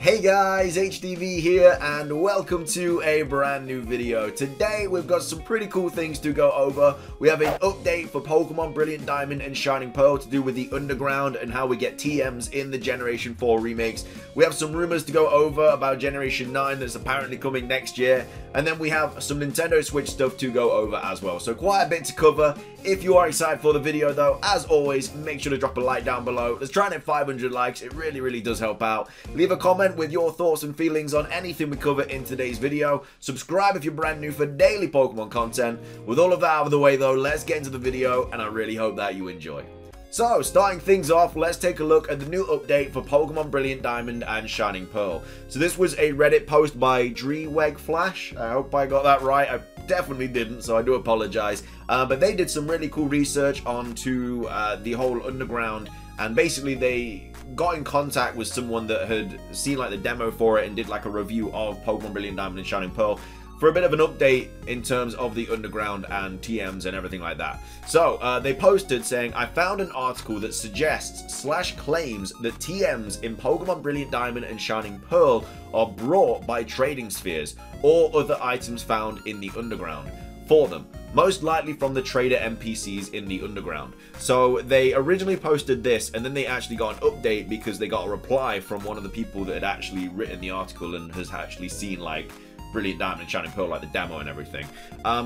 Hey guys, HDvee here and welcome to a brand new video. Today we've got some pretty cool things to go over. We have an update for Pokemon Brilliant Diamond and Shining Pearl to do with the underground and how we get TMs in the Generation 4 remakes. We have some rumors to go over about Generation 9 that's apparently coming next year. And then we have some Nintendo Switch stuff to go over as well. So quite a bit to cover. If you are excited for the video though, as always, make sure to drop a like down below. Let's try and hit 500 likes. It really does help out. Leave a comment with your thoughts and feelings on anything we cover in today's video. Subscribe if you're brand new for daily Pokemon content. With all of that out of the way though, let's get into the video and I really hope that you enjoy. So, starting things off, let's take a look at the new update for Pokemon Brilliant Diamond and Shining Pearl. So this was a Reddit post by HDvee. I hope I got that right. I definitely didn't, so I do apologize. But they did some really cool research onto the whole underground, and basically they got in contact with someone that had seen like the demo for it and did like a review of Pokemon Brilliant Diamond and Shining Pearl for a bit of an update in terms of the underground and TMs and everything like that. So they posted saying, I found an article that suggests / claims that TMs in Pokemon Brilliant Diamond and Shining Pearl are brought by trading spheres or other items found in the underground for them, most likely from the trader NPCs in the underground. So they originally posted this and then they actually got an update because they got a reply from one of the people that had actually written the article and has actually seen like Brilliant Diamond and Shining Pearl, like the demo and everything.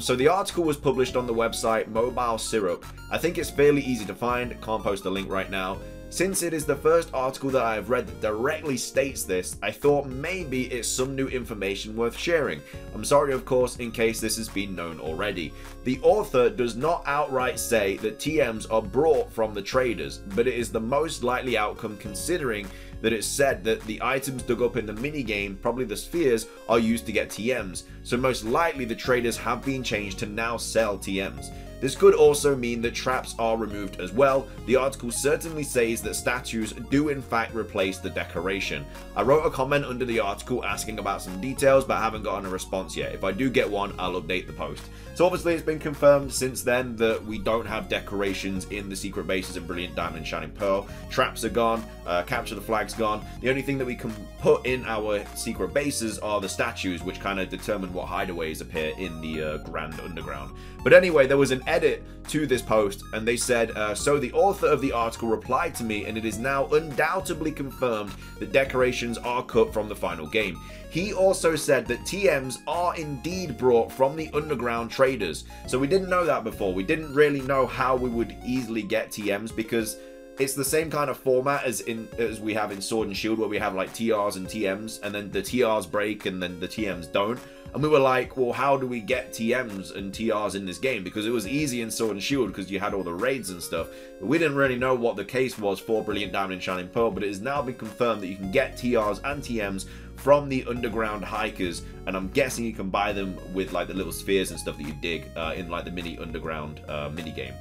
So the article was published on the website Mobile Syrup. I think it's fairly easy to find, can't post a link right now. Since it is the first article that I have read that directly states this, I thought maybe it's some new information worth sharing. I'm sorry of course in case this has been known already. The author does not outright say that TMs are brought from the traders, but it is the most likely outcome considering that it's said that the items dug up in the minigame, probably the spheres, are used to get TMs. So most likely the traders have been changed to now sell TMs. This could also mean that traps are removed as well. The article certainly says that statues do in fact replace the decoration. I wrote a comment under the article asking about some details, but I haven't gotten a response yet. If I do get one, I'll update the post. So obviously it's been confirmed since then that we don't have decorations in the secret bases of Brilliant Diamond and Shining Pearl. Traps are gone, capture the flag's gone. The only thing that we can put in our secret bases are the statues, which kind of determine what hideaways appear in the Grand Underground. But anyway, there was an edit to this post and they said, so the author of the article replied to me and it is now undoubtedly confirmed that decorations are cut from the final game. He also said that TMs are indeed brought from the underground traders. So we didn't know that before. We didn't really know how we would easily get TMs because it's the same kind of format as we have in Sword and Shield, where we have like TRs and TMs and then the TRs break and then the TMs don't. And we were like, well, how do we get TMs and TRs in this game? Because it was easy in Sword and Shield because you had all the raids and stuff. But we didn't really know what the case was for Brilliant Diamond and Shining Pearl, but it has now been confirmed that you can get TRs and TMs from the underground hikers, and I'm guessing you can buy them with like the little spheres and stuff that you dig in like the mini underground mini game.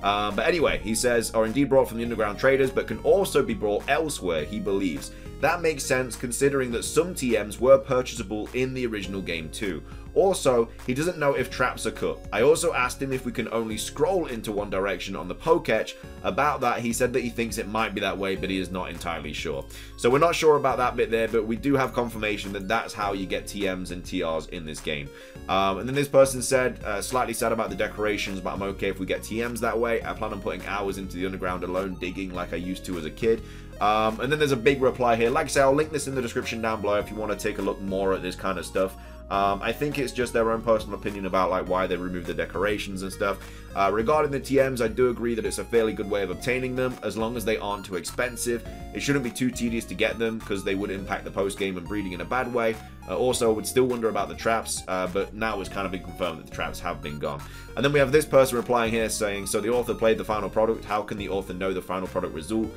But anyway, he says, are indeed brought from the underground traders, but can also be brought elsewhere, he believes. That makes sense considering that some TMs were purchasable in the original game too. Also, he doesn't know if traps are cut. I also asked him if we can only scroll into one direction on the Pokétch. About that, he said that he thinks it might be that way, but he is not entirely sure. So we're not sure about that bit there, but we do have confirmation that that's how you get TMs and TRs in this game. And then this person said, slightly sad about the decorations, but I'm okay if we get TMs that way. I plan on putting hours into the underground alone, digging like I used to as a kid. And then there's a big reply here. Like I say, I'll link this in the description down below if you want to take a look more at this kind of stuff. I think it's just their own personal opinion about like why they removed the decorations and stuff. Regarding the TMs, I do agree that it's a fairly good way of obtaining them as long as they aren't too expensive. It shouldn't be too tedious to get them because they would impact the post game and breeding in a bad way. Also, I would still wonder about the traps, but now it's kind of been confirmed that the traps have been gone. And then we have this person replying here saying, so the author played the final product. How can the author know the final product result?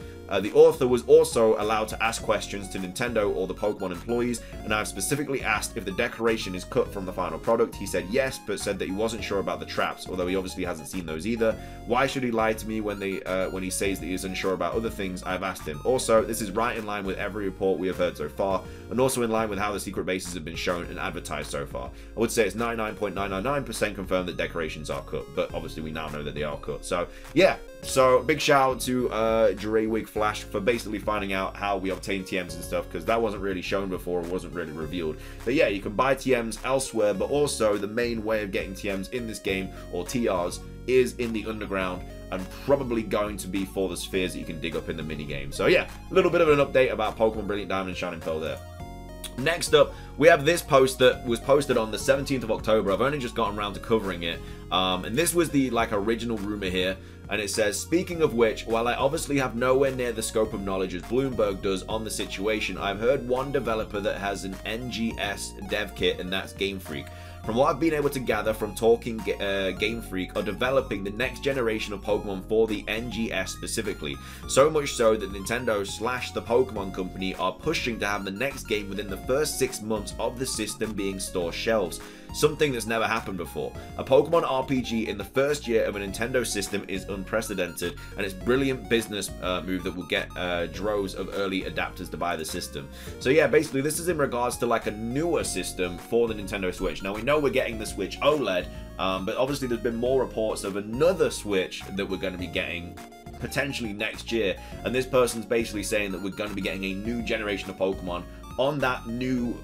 The author was also allowed to ask questions to Nintendo or the Pokemon employees, and I've specifically asked if the decoration is cut from the final product. He said yes, but said that he wasn't sure about the traps, although he obviously hasn't seen those either. Why should he lie to me when he says that he is unsure about other things? I've asked him. Also, this is right in line with every report we have heard so far, and also in line with how the secret bases have been shown and advertised so far. I would say it's 99.999% confirmed that decorations are cut, but obviously we now know that they are cut. So yeah, So big shout out to Drewig Flash for basically finding out how we obtain TMs and stuff, because that wasn't really shown before, it wasn't really revealed. But yeah, you can buy TMs elsewhere, but also the main way of getting TMs in this game, or TRs, is in the underground, and probably going to be for the spheres that you can dig up in the mini game. So yeah, a little bit of an update about Pokemon Brilliant Diamond and Shining Pearl there. Next up, we have this post that was posted on the 17th of October. I've only just gotten around to covering it. And this was the original rumor here. And it says, speaking of which, while I obviously have nowhere near the scope of knowledge as Bloomberg does on the situation, I've heard one developer that has an NGS dev kit, and that's Game Freak. From what I've been able to gather from talking, Game Freak are developing the next generation of Pokemon for the NGS specifically. So much so that Nintendo / the Pokemon Company are pushing to have the next game within the first 6 months of the system being store shelves. Something that's never happened before. A Pokemon RPG in the first year of a Nintendo system is unprecedented, and it's a brilliant business move that will get droves of early adapters to buy the system. So yeah, basically this is in regards to a newer system for the Nintendo Switch. Now we know we're getting the Switch OLED, but obviously there's been more reports of another Switch that we're going to be getting potentially next year, and this person's basically saying that we're going to be getting a new generation of Pokemon on that new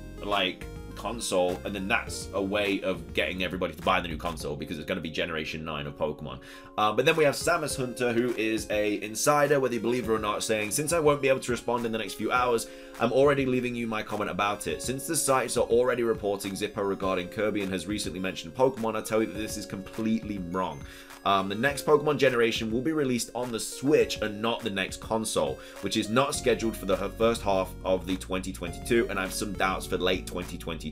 console, and then that's a way of getting everybody to buy the new console, because it's going to be Generation 9 of Pokemon. But then we have Samus Hunter, who is a insider, whether you believe it or not, saying, since I won't be able to respond in the next few hours, I'm already leaving you my comment about it. Since the sites are already reporting Zippo regarding Kirby and has recently mentioned Pokemon, I tell you that this is completely wrong. The next Pokemon generation will be released on the Switch and not the next console, which is not scheduled for the first half of the 2022, and I have some doubts for late 2022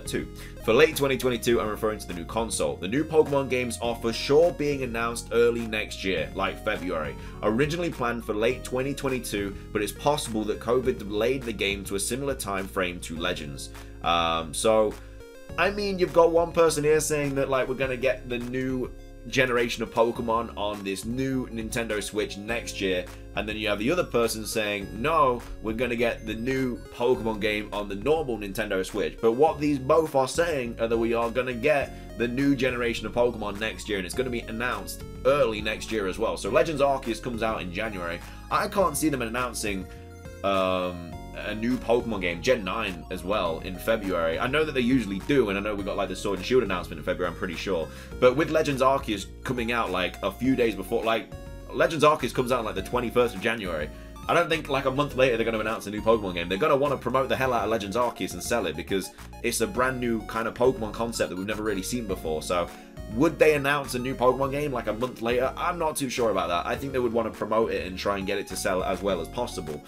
too. For late 2022, I'm referring to the new console. The new Pokemon games are for sure being announced early next year, like February. Originally planned for late 2022, but it's possible that COVID delayed the game to a similar time frame to Legends. So, I mean, you've got one person here saying that we're gonna get the new generation of Pokemon on this new Nintendo Switch next year, and then you have the other person saying, no, we're going to get the new Pokemon game on the normal Nintendo Switch. But what these both are saying are that we are going to get the new generation of Pokemon next year, and it's going to be announced early next year as well. So Legends Arceus comes out in January. I can't see them announcing a new Pokemon game, Gen 9 as well, in February. I know that they usually do, and I know we got the Sword and Shield announcement in February, I'm pretty sure. But with Legends Arceus coming out a few days before, Legends Arceus comes out on the 21st of January. I don't think a month later they're going to announce a new Pokemon game. They're going to want to promote the hell out of Legends Arceus and sell it, because it's a brand new kind of Pokemon concept that we've never really seen before. So would they announce a new Pokemon game a month later? I'm not too sure about that. I think they would want to promote it and try and get it to sell as well as possible.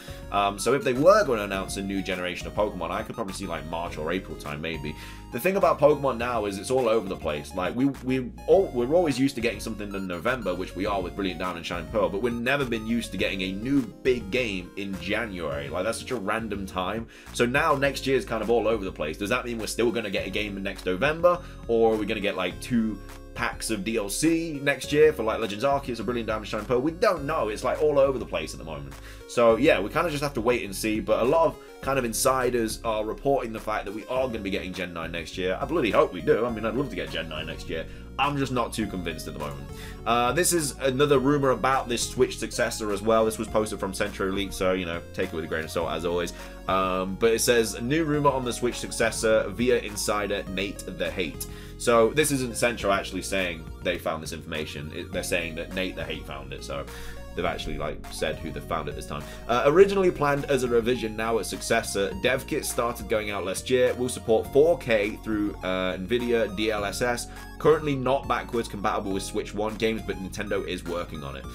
So if they were going to announce a new generation of Pokemon, I could probably see March or April time maybe. The thing about Pokemon now is it's all over the place. We're always used to getting something in November, which we are with Brilliant Diamond and Shining Pearl, but we've never been used to getting a new big game in January. That's such a random time. So now next year is kind of all over the place. Does that mean we're still going to get a game in next November, or are we going to get 2 packs of DLC next year for Legends Arceus or Brilliant Diamond Shining Pearl? We don't know. It's all over the place at the moment. So yeah, we kind of just have to wait and see. But a lot of kind of insiders are reporting the fact that we are going to be getting Gen 9 next year. I bloody hope we do. I mean, I'd love to get Gen 9 next year. I'm just not too convinced at the moment. This is another rumor about this Switch successor as well. This was posted from Centro Leak, so, take it with a grain of salt as always. But it says, a new rumor on the Switch successor via insider Nate the Hate. So this isn't Centro actually saying they found this information. They're saying that Nate the Hate found it, so they've actually said who they found it this time. Originally planned as a revision, now a successor. Dev kit started going out last year. Will support 4K through NVIDIA DLSS. Currently not backwards compatible with Switch 1 games, but Nintendo is working on it.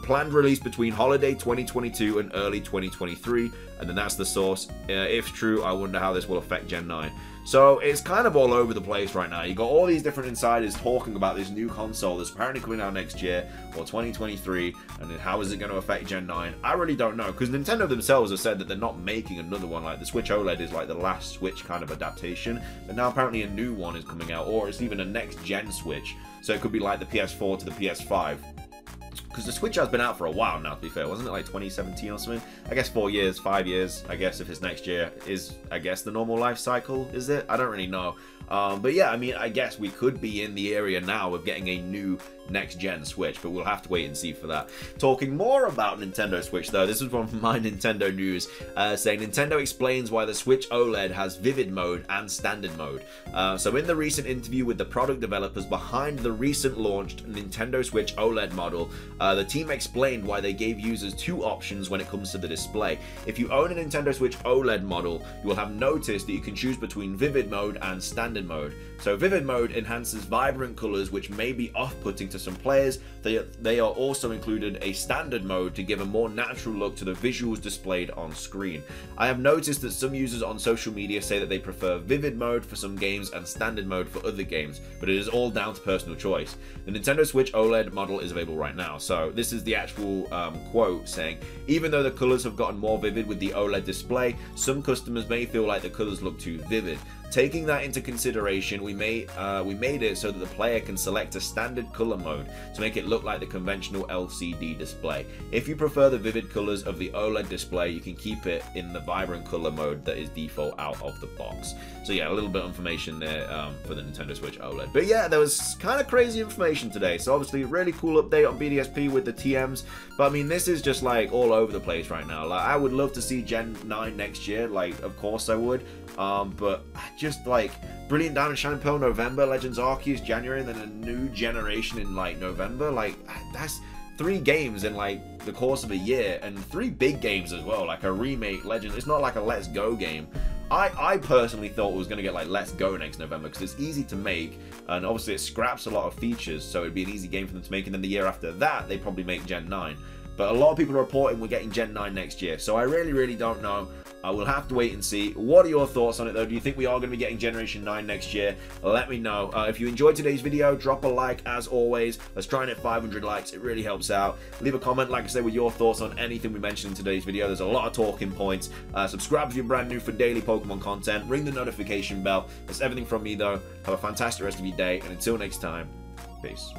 Planned release between holiday 2022 and early 2023, and then that's the source. If true, I wonder how this will affect Gen 9. So it's kind of all over the place right now. You got all these different insiders talking about this new console that's apparently coming out next year or 2023, and then how is it going to affect Gen 9? I really don't know, because Nintendo themselves have said that they're not making another one. The Switch OLED is the last Switch kind of adaptation, but now apparently a new one is coming out, or it's even a next gen Switch. So it could be the PS4 to the PS5. Because the Switch has been out for a while now, to be fair. Wasn't it 2017 or something? I guess 4 years, 5 years, I guess, if it's next year, is, I guess, the normal life cycle, is it? I don't really know. But yeah, I mean, I guess we could be in the area now of getting a new next-gen Switch, but we'll have to wait and see for that. Talking more about Nintendo Switch, though, this is from My Nintendo News, saying Nintendo explains why the Switch OLED has Vivid Mode and Standard Mode. So in the recent interview with the product developers behind the recent launched Nintendo Switch OLED model, the team explained why they gave users two options when it comes to the display. If you own a Nintendo Switch OLED model, you will have noticed that you can choose between Vivid Mode and Standard Mode. So Vivid Mode enhances vibrant colors, which may be off-putting to some players. They are also included a Standard Mode to give a more natural look to the visuals displayed on screen. I have noticed that some users on social media say that they prefer Vivid Mode for some games and Standard Mode for other games, but it is all down to personal choice. The Nintendo Switch OLED model is available right now. So this is the actual quote saying, even though the colors have gotten more vivid with the OLED display, some customers may feel like the colors look too vivid. Taking that into consideration, we made it so that the player can select a standard color mode to make it look like the conventional LCD display. If you prefer the vivid colors of the OLED display, you can keep it in the vibrant color mode that is default out of the box. So yeah, a little bit of information there for the Nintendo Switch OLED. But yeah, there was kind of crazy information today. So obviously, really cool update on BDSP with the TMs. But I mean, this is just like all over the place right now. Like, I would love to see Gen 9 next year. Like, of course I would. But just like Brilliant Diamond Shining Pearl November, Legends Arceus January, and then a new generation in like November. Like, that's 3 games in like the course of a year, and 3 big games as well, like a remake, Legends. It's not like a Let's Go game. I personally thought it was going to get like Let's Go next November because it's easy to make, and obviously it scraps a lot of features, so it'd be an easy game for them to make, and then the year after that they probably make Gen 9. But a lot of people are reporting we're getting Gen 9 next year, so I really don't know. We'll have to wait and see. What are your thoughts on it, though? Do you think we are going to be getting Generation 9 next year? Let me know. If you enjoyed today's video, drop a like, as always. Let's try and hit 500 likes. It really helps out. Leave a comment, like I said, with your thoughts on anything we mentioned in today's video. There's a lot of talking points. Subscribe if you're brand new for daily Pokemon content. Ring the notification bell. That's everything from me, though. Have a fantastic rest of your day, and until next time, peace.